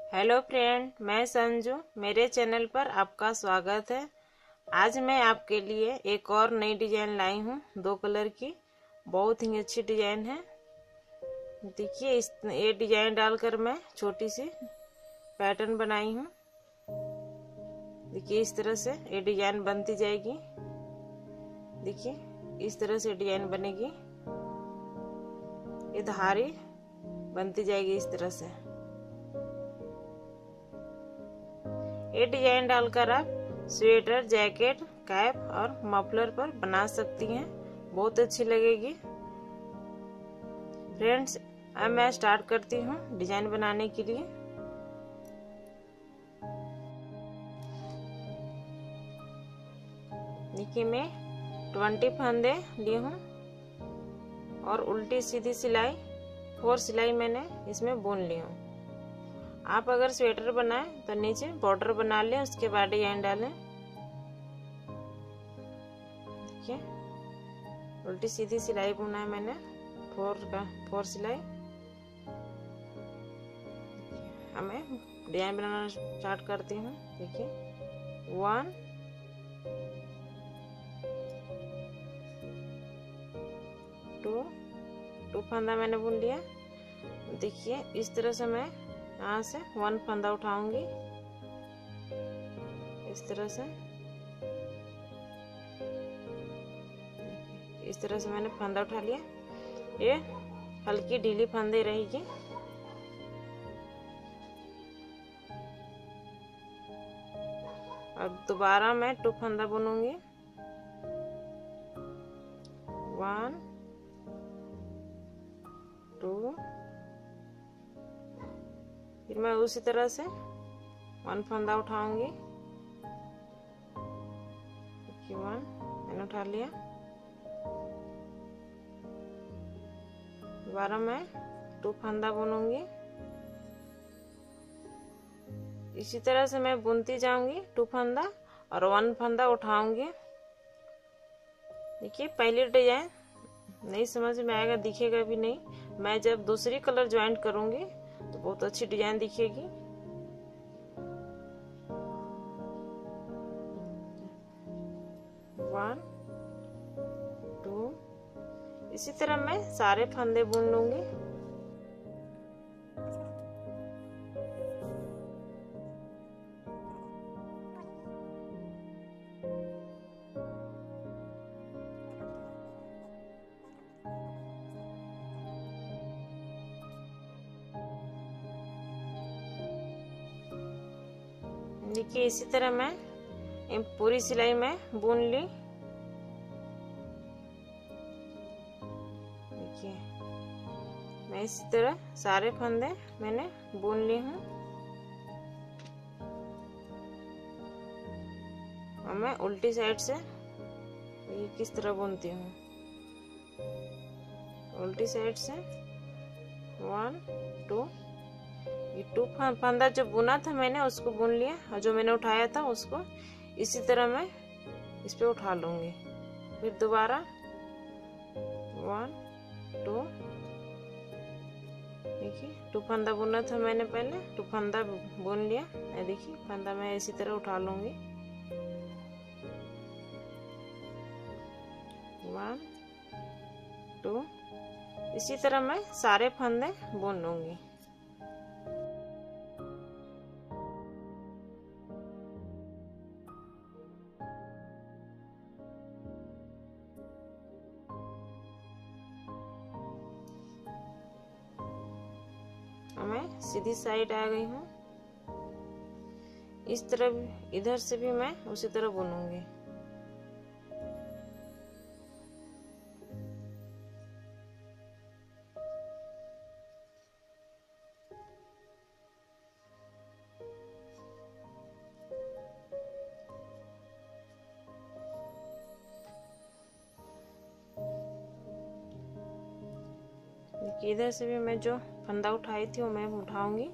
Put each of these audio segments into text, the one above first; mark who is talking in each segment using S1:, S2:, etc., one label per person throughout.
S1: Hello friend, मैं संजू। मेरे channel पर आपका स्वागत है। आज मैं आपके लिए एक और नई डिजाइन लाई हूँ, 2 कलर की। बहुत ही अच्छी डिजाइन है। देखिए, ये डिजाइन डालकर मैं छोटी सी पैटर्न बनाई हूँ। देखिए, इस तरह से ये डिजाइन बनती जाएगी। देखिए, इस तरह से डिजाइन बनेगी। ये धारी बनती जाएगी इस तरह से। ये डिजाइन डालकर आप स्वेटर, जैकेट, कैप और मफलर पर बना सकती हैं। बहुत अच्छी लगेगी। फ्रेंड्स, अब मैं स्टार्ट करती हूँ डिजाइन बनाने के लिए। देखिए, मैं 20 फंदे लिए हूँ और उल्टी सीधी सिलाई 4 सिलाई मैंने इसमें बुन ली हूँ। आप अगर स्वेटर बनाएं तो नीचे बॉर्डर बना लें, उसके बाद डिजाइन डालें। देखिए, उल्टी सीधी सिलाई बुना है मैंने 4 सिलाई। अब मैं डिजाइन बनाना स्टार्ट करती हूँ। देखिए, 1 2 फंदा मैंने बुन लिया। देखिए, इस तरह से मैं यहाँ से 1 फंदा उठाऊंगी, इस तरह से। इस तरह से मैंने फंदा उठा लिया। ये हल्की ढीली फंदे रहेगी। और दोबारा मैं 2 फंदा बुनूंगी, 1 2। फिर मैं उसी तरह से 1 फंदा उठाऊंगी। 1 मैंने उठा लिया। दोबारा मैं 2 फंदा बुनूंगी। इसी तरह से मैं बुनती जाऊंगी 2 फंदा और 1 फंदा उठाऊंगी। देखिए, पहली डिजाइन नहीं समझ में आएगा, दिखेगा भी नहीं। मैं जब दूसरी कलर ज्वाइंट करूंगी तो बहुत अच्छी डिजाइन दिखेगी। वन 2। इसी तरह मैं सारे फंदे बुन लूंगी। देखिए, इसी तरह मैं पूरी सिलाई में बुन ली। देखिए, मैं इसी तरह सारे फंदे मैंने बुन ली हूँ। और मैं उल्टी साइड से ये किस तरह बुनती हूँ। उल्टी साइड से 1 2। ये 2 फंदा जो बुना था मैंने उसको बुन लिया, और जो मैंने उठाया था उसको इसी तरह मैं इस पे उठा लूंगी। फिर दोबारा 1 2। देखिए, 2 फंदा बुना था मैंने पहले, 2 फंदा बुन लिया। देखिए, फंदा मैं इसी तरह उठा लूंगी। 1 2। इसी तरह मैं सारे फंदे बुन लूंगी। मैं सीधी साइड आ गई हूँ। इस तरफ इधर से भी मैं उसी तरह बुनूंगी। देखिए, इधर से भी मैं जो फंदा उठाई थी वो मैं उठाऊंगी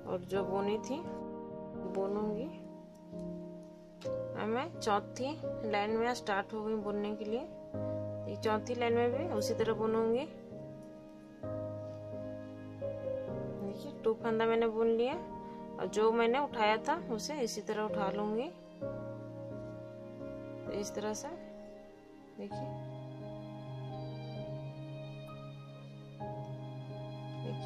S1: और जो बुनी थी बुनूंगी। मैं चौथी लाइन में स्टार्ट हो गई बुनने के लिए। चौथी लाइन में भी उसी तरह बुनूंगी। देखिए, 2 फंदा मैंने बुन लिया और जो मैंने उठाया था उसे इसी तरह उठा लूंगी। तो इस तरह से देखिए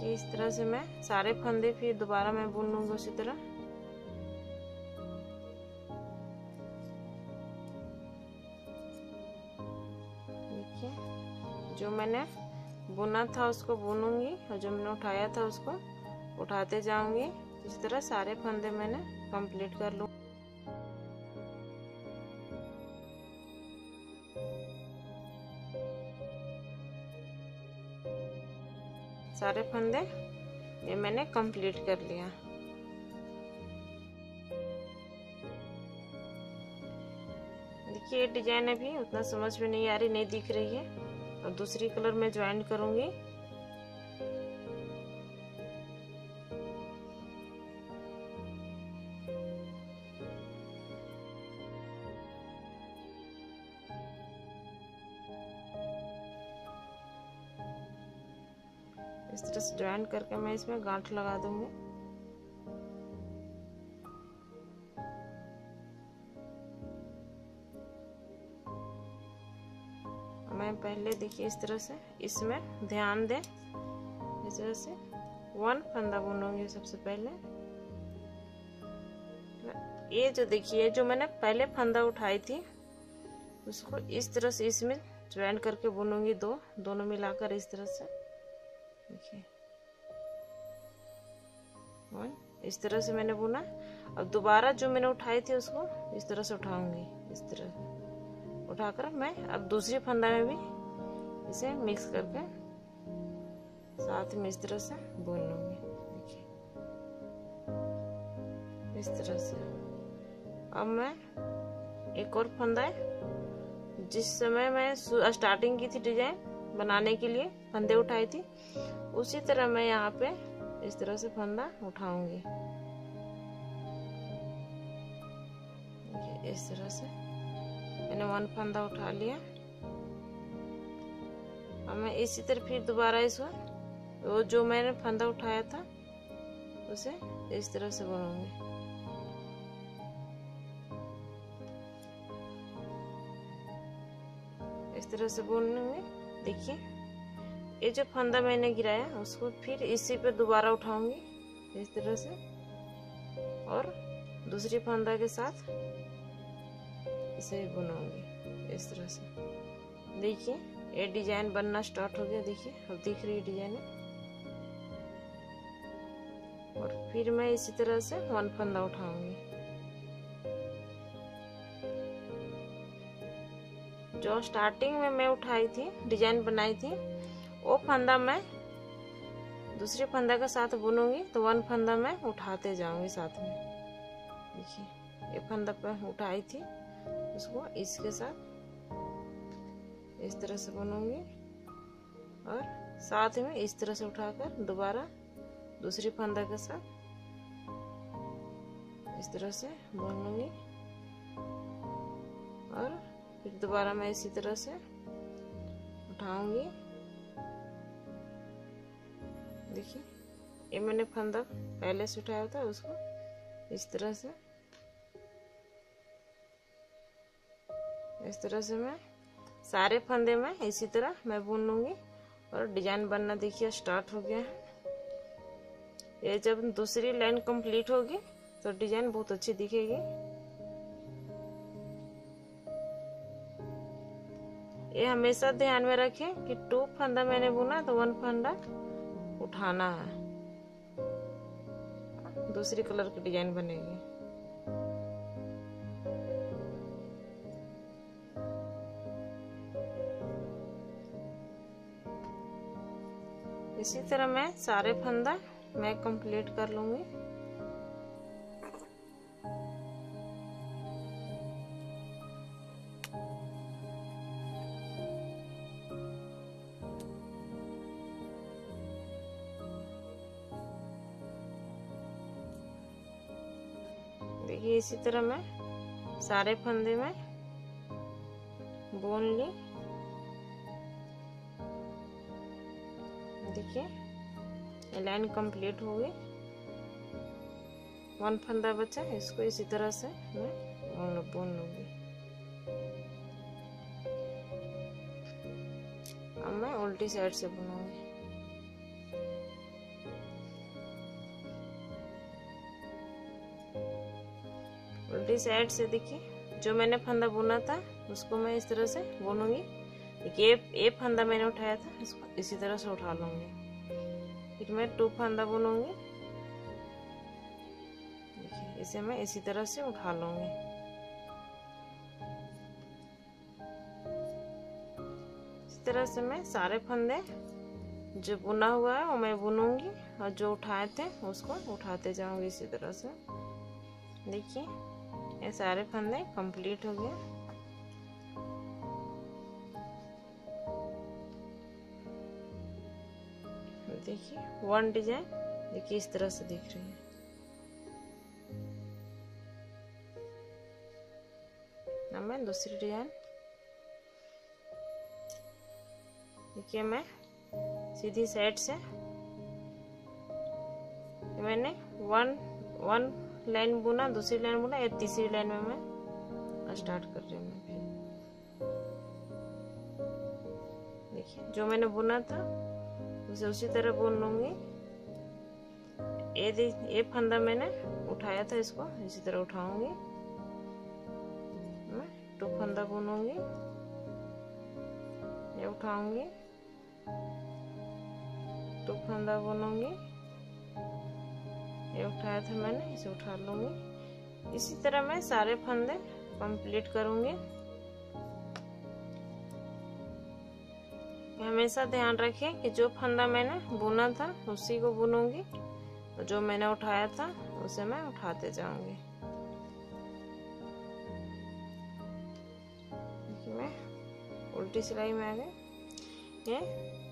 S1: इस तरह से मैं सारे फंदे फिर दोबारा मैं बुन लूंगी उसी तरह। देखिए जो मैंने बुना था उसको बुनूंगी और जो मैंने उठाया था उसको उठाते जाऊंगी। इस तरह सारे फंदे मैंने कंप्लीट कर लूँ। सारे फंदे ये मैंने कंप्लीट कर लिया। देखिए ये डिजाइन अभी उतना समझ में नहीं आ रही, नहीं दिख रही है, और दूसरी कलर में ज्वाइन करूंगी। इस तरह से ज्वाइन करके मैं इसमें गांठ लगा दूंगी। मैं पहले देखिए इस तरह से इसमें ध्यान दें, इस तरह से 1 फंदा बुनूंगी सबसे पहले। ये जो देखिए जो मैंने पहले फंदा उठाई थी उसको इस तरह से इसमें ज्वाइन करके बुनूंगी, दोनों मिलाकर इस तरह से। देखिए 1 इस तरह से मैंने बुना। अब दोबारा जो मैंने उठाई थी उसको इस तरह से उठाऊंगी, इस तरह से उठाकर मैं अब दूसरी फंदा में भी इसे मिक्स करके साथ में इस तरह से बुन लूंगी। देखिए इस तरह से। अब मैं एक और फंदा है, जिस समय मैं स्टार्टिंग की थी डिजाइन बनाने के लिए फंदे उठाई थी उसी तरह मैं यहाँ पे इस तरह से फंदा उठाऊंगी। इस तरह से मैंने 1 फंदा उठा लिया। अब मैं इसी तरह फिर दोबारा इसको वो जो मैंने फंदा उठाया था उसे इस तरह से बुनूंगी। इस तरह से बुनूंगी। देखिए ये जो फंदा मैंने गिराया उसको फिर इसी पे दोबारा उठाऊंगी इस तरह से, और दूसरी फंदा के साथ इसे बुनूंगी इस तरह से। देखिए ये डिजाइन बनना स्टार्ट हो गया। देखिए अब दिख रही है डिजाइन। और फिर मैं इसी तरह से 1 फंदा उठाऊंगी। जो स्टार्टिंग में मैं उठाई थी डिजाइन बनाई थी वो फंदा मैं दूसरे फंदा के साथ बुनूंगी, तो 1 फंदा मैं उठाते जाऊंगी साथ में। देखिए ये फंदा पर उठाई थी उसको इसके साथ इस तरह से बुनूंगी और साथ में इस तरह से उठाकर दोबारा दूसरी फंदा के साथ इस तरह से बुनूंगी और फिर दोबारा मैं इसी तरह से उठाऊंगी। देखिए ये मैंने फंदा पहले से उठाया था उसको इस तरह से मैं सारे फंदे में इसी तरह मैं बुन लूंगी और डिजाइन बनना देखिए स्टार्ट हो गया है। ये जब दूसरी लाइन कंप्लीट होगी तो डिजाइन बहुत अच्छी दिखेगी। ये हमेशा ध्यान में रखें कि 2 फंदा मैंने बुना तो 1 फंदा उठाना है, दूसरी कलर की डिजाइन बनेगी। इसी तरह मैं सारे फंदा मैं कंप्लीट कर लूंगी। देखिए इसी तरह मैं सारे फंदे में बुन ली। देखिए ये लाइन कंप्लीट हो गई। 1 फंदा बचा, इसको इसी तरह से मैं बुन लूंगी। अब मैं उल्टी साइड से बुनूंगी। उल्टी साइड से देखिए, जो मैंने फंदा बुना था उसको मैं इस तरह से बुनूंगी। देखिए एक फंदा मैंने उठाया था, इसको इसी तरह से उठा लूंगी। फिर मैं 2 फंदा बुनूंगी। देखिए इसे मैं इसी तरह से उठा लूंगी। इस तरह से मैं सारे फंदे जो बुना हुआ है वो मैं बुनूंगी, और जो उठाए थे उसको उठाते जाऊंगी इसी तरह से। देखिए ये सारे फंदे कंप्लीट हो गए। देखिए 1 डिजाइन देखिए इस तरह से दिख रही है। अब मैं दूसरी डिजाइन, देखिए मैं सीधी साइड से मैंने वन लाइन बुना, दूसरी लाइन बुना, या तीसरी लाइन में मैं स्टार्ट कर रही हूँ। देखिए जो मैंने बुना था उसे उसी तरह बुन लूंगी। ये फंदा मैंने उठाया था, इसको इसी तरह उठाऊंगी। मैं 2 फंदा बुनूंगी, ये उठाऊंगी, 2 फंदा बुनूंगी, ये उठाया था मैंने, इसे उठा लूंगी। इसी तरह मैं सारे फंदे कंप्लीट करूंगी। हमेशा ध्यान रखें कि जो फंदा मैंने बुना था उसी को बुनूंगी, और जो मैंने उठाया था उसे मैं उठाते जाऊंगी। मैं उल्टी सिलाई में आ गई। ये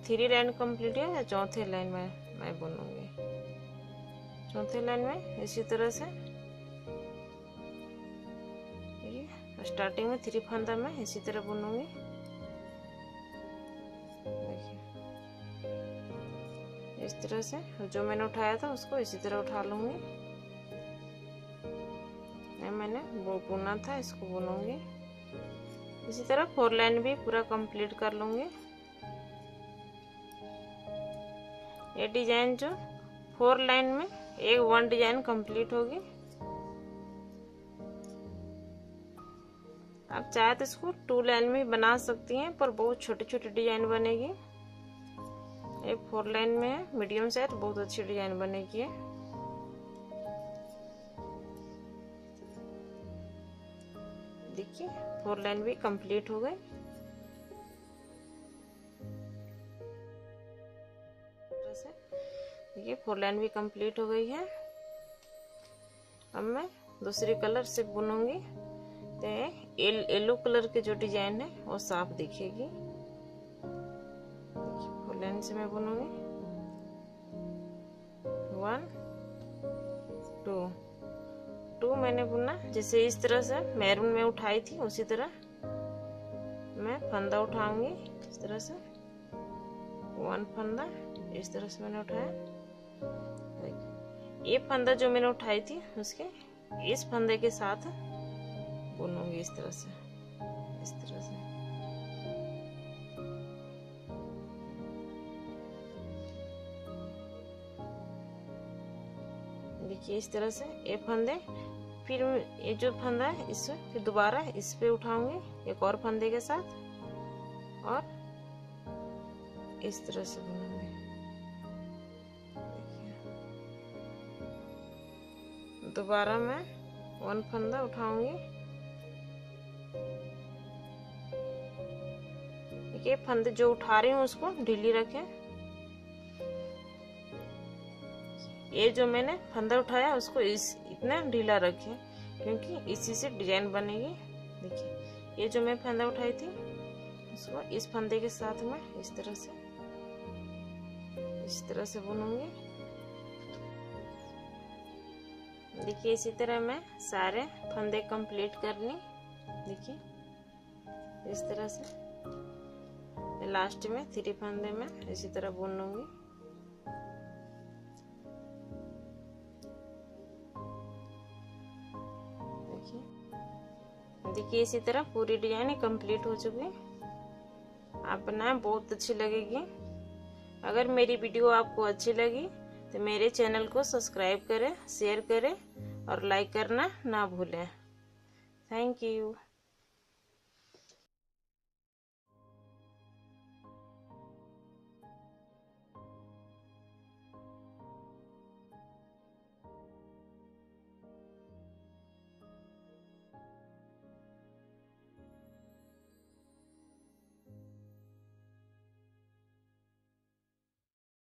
S1: 3 लाइन कंप्लीट है, चौथे लाइन में मैं बुनूंगी। चौथे लाइन में इसी तरह से स्टार्टिंग में 3 फंदा मैं इसी तरह बुनूंगी। देखिए इस तरह से, जो मैंने उठाया था उसको इसी तरह उठा लूंगी। मैंने वो बुना था इसको बुनूंगी। इसी तरह 4 लाइन भी पूरा कंप्लीट कर लूंगी। ये डिजाइन जो 4 लाइन में 1 डिजाइन कंप्लीट होगी। आप चाहे तो इसको 2 लाइन में बना सकती हैं, पर बहुत छोटी छोटी डिजाइन बनेगी। ये 4 लाइन में है, मीडियम साइज, बहुत अच्छी डिजाइन बनेगी। देखिए 4 लाइन भी कंप्लीट हो गई। देखिए 4 लाइन भी कंप्लीट हो गई है। अब मैं दूसरी कलर से बुनूंगी, तो येलो कलर के जो डिजाइन है वो साफ दिखेगी। 4 लाइन से मैं बुनूंगी। 1 2 मैंने बुना, जैसे इस तरह से मैरून में उठाई थी उसी तरह मैं फंदा उठाऊंगी। इस तरह से 1 फंदा इस तरह से मैंने उठाया। ये फंदा जो मैंने उठाई थी उसके इस फंदे के साथ बुनूंगी इस तरह से, इस तरह से। देखिए इस तरह से ये फंदे, फिर ये जो फंदा है इस फिर दोबारा इस पे उठाऊंगी एक और फंदे के साथ, और इस तरह से बुनूंगी। दोबारा मैं 1 फंदा उठाऊंगी। देखिए फंदे जो उठा रही हूँ उसको ढीली रखें। ये जो मैंने फंदा उठाया उसको इतना ढीला रखें, क्योंकि इसी से डिजाइन बनेगी। देखिए ये जो मैं फंदा उठाई थी उसको इस फंदे के साथ मैं इस तरह से बुनूंगी। देखिए इसी तरह मैं सारे फंदे कंप्लीट कर ली। देखिए इस तरह से लास्ट में 3 फंदे में इसी तरह बुन लूंगी। देखिए इसी तरह पूरी डिजाइन कंप्लीट हो चुकी। आप बनाएं, बहुत अच्छी लगेगी। अगर मेरी वीडियो आपको अच्छी लगी तो मेरे चैनल को सब्सक्राइब करें, शेयर करें और लाइक करना ना भूलें। Thank you.